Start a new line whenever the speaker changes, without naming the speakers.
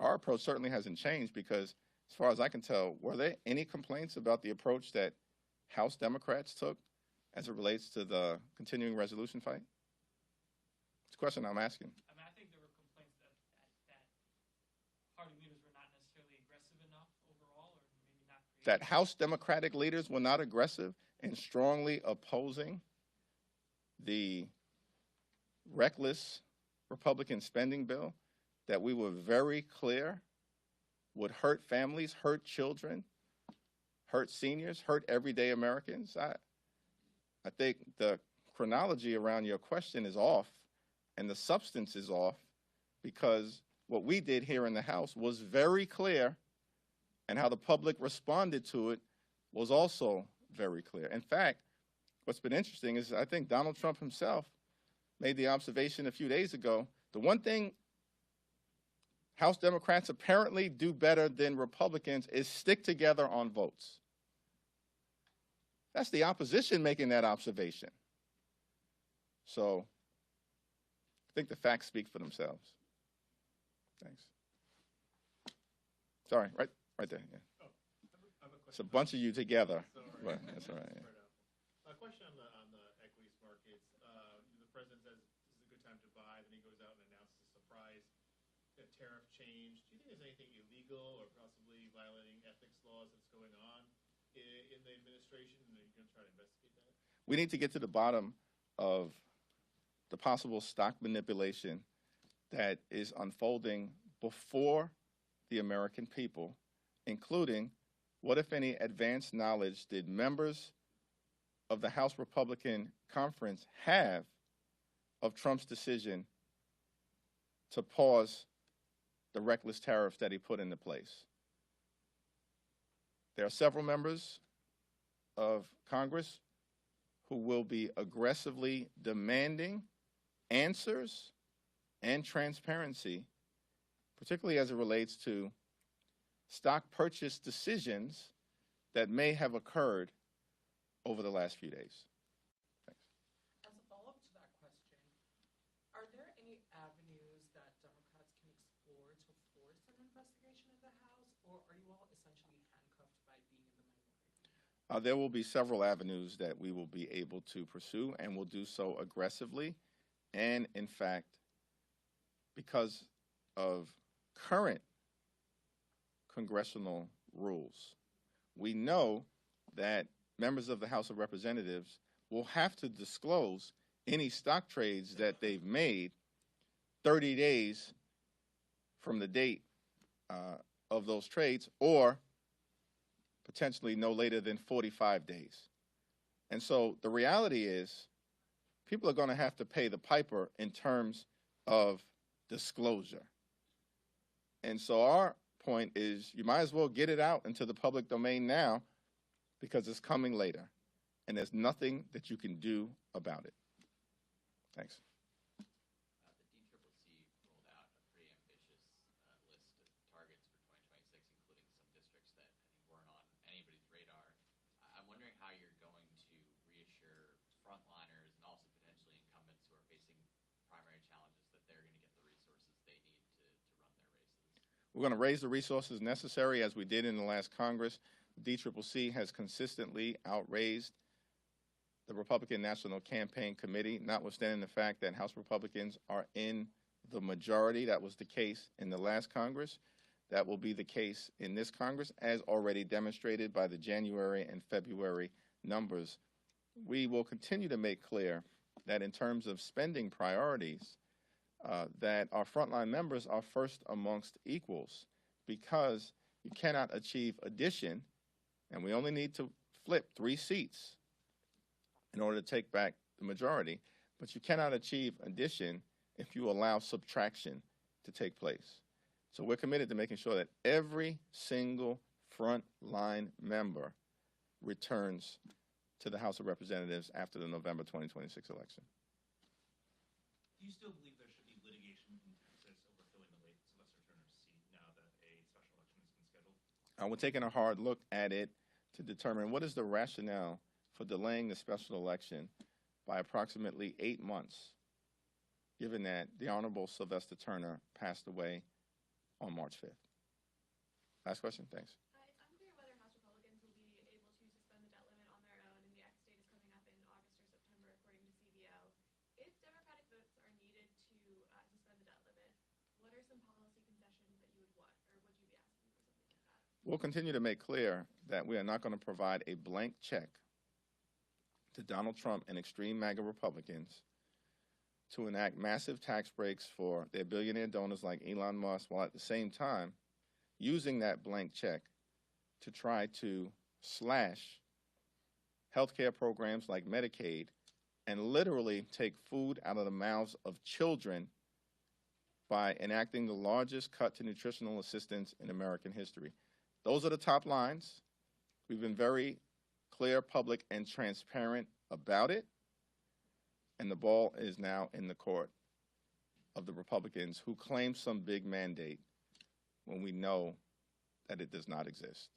our approach certainly hasn't changed because, as far as I can tell, were there any complaints about the approach that House Democrats took as it relates to the continuing resolution fight? It's a question I'm asking.
I mean, I think there were complaints that party leaders were not necessarily aggressive enough overall, or maybe not creative.
That House Democratic leaders were not aggressive in strongly opposing the reckless Republican spending bill that we were very clear would hurt families, hurt children, hurt seniors, hurt everyday Americans. I think the chronology around your question is off and the substance is off, because what we did here in the House was very clear, and how the public responded to it was also very clear. In fact, what's been interesting is I think Donald Trump himself made the observation a few days ago, the one thing House Democrats apparently do better than Republicans is stick together on votes. That's the opposition making that observation. So I think the facts speak for themselves. Thanks. Sorry, right there. Yeah.
Oh, I have a
It's a bunch of you together.
But
that's all right. Yeah.
A question on the equities markets. The president says this is a good time to buy, then he goes out and announces a surprise tariff change. Do you think there's anything illegal or possibly violating ethics laws that's going on in the administration, and are you going to try to investigate that?
We need to get to the bottom of the possible stock manipulation that is unfolding before the American people, including what, if any, advanced knowledge did members of the House Republican Conference have of Trump's decision to pause the reckless tariffs that he put into place. There are several members of Congress who will be aggressively demanding answers and transparency, particularly as it relates to stock purchase decisions that may have occurred over the last few days. Thanks.
As a follow-up to that question, are there any avenues that Democrats can explore to force an investigation of the House, or are you all essentially handcuffed by being in the minority?
There will be several avenues that we will be able to pursue, and will do so aggressively. And in fact, because of current congressional rules, we know that members of the House of Representatives will have to disclose any stock trades that they've made 30 days from the date of those trades, or potentially no later than 45 days. And so the reality is people are going to have to pay the piper in terms of disclosure. And so our point is you might as well get it out into the public domain now, because it's coming later, and there's nothing that you can do about it. Thanks.
The DCCC rolled out a pretty ambitious list of targets for 2026, including some districts that weren't on anybody's radar. I'm wondering how you're going to reassure frontliners and also potentially incumbents who are facing primary challenges that they're going to get the resources they need to run their races.
We're going to raise the resources necessary, as we did in the last Congress. DCCC has consistently outraised the Republican National Campaign Committee, notwithstanding the fact that House Republicans are in the majority. That was the case in the last Congress. That will be the case in this Congress, as already demonstrated by the January and February numbers. We will continue to make clear that in terms of spending priorities, that our frontline members are first amongst equals, because you cannot achieve addition, and we only need to flip 3 seats in order to take back the majority, but you cannot achieve addition if you allow subtraction to take place. So we're committed to making sure that every single frontline member returns to the House of Representatives after the November 2026 election.
Do you still believe there should be litigation in Texas overfilling the late Sylvester Turner's seat now that a special election has been scheduled?
We're taking a hard look at it to determine what is the rationale for delaying the special election by approximately 8 months, given that the Honorable Sylvester Turner passed away on March 5th. Last question, thanks.
It's unclear whether House Republicans will be able to suspend the debt limit on their own, and the X date is coming up in August or September, according to CBO. If Democratic votes are needed to suspend the debt limit, what are some policy concessions that you would want, or would you be asking for something like that?
We'll continue to make clear that we are not going to provide a blank check to Donald Trump and extreme MAGA Republicans to enact massive tax breaks for their billionaire donors like Elon Musk, while at the same time using that blank check to try to slash healthcare programs like Medicaid and literally take food out of the mouths of children by enacting the largest cut to nutritional assistance in American history. Those are the top lines. We've been very clear, public, and transparent about it. And the ball is now in the court of the Republicans who claim some big mandate when we know that it does not exist.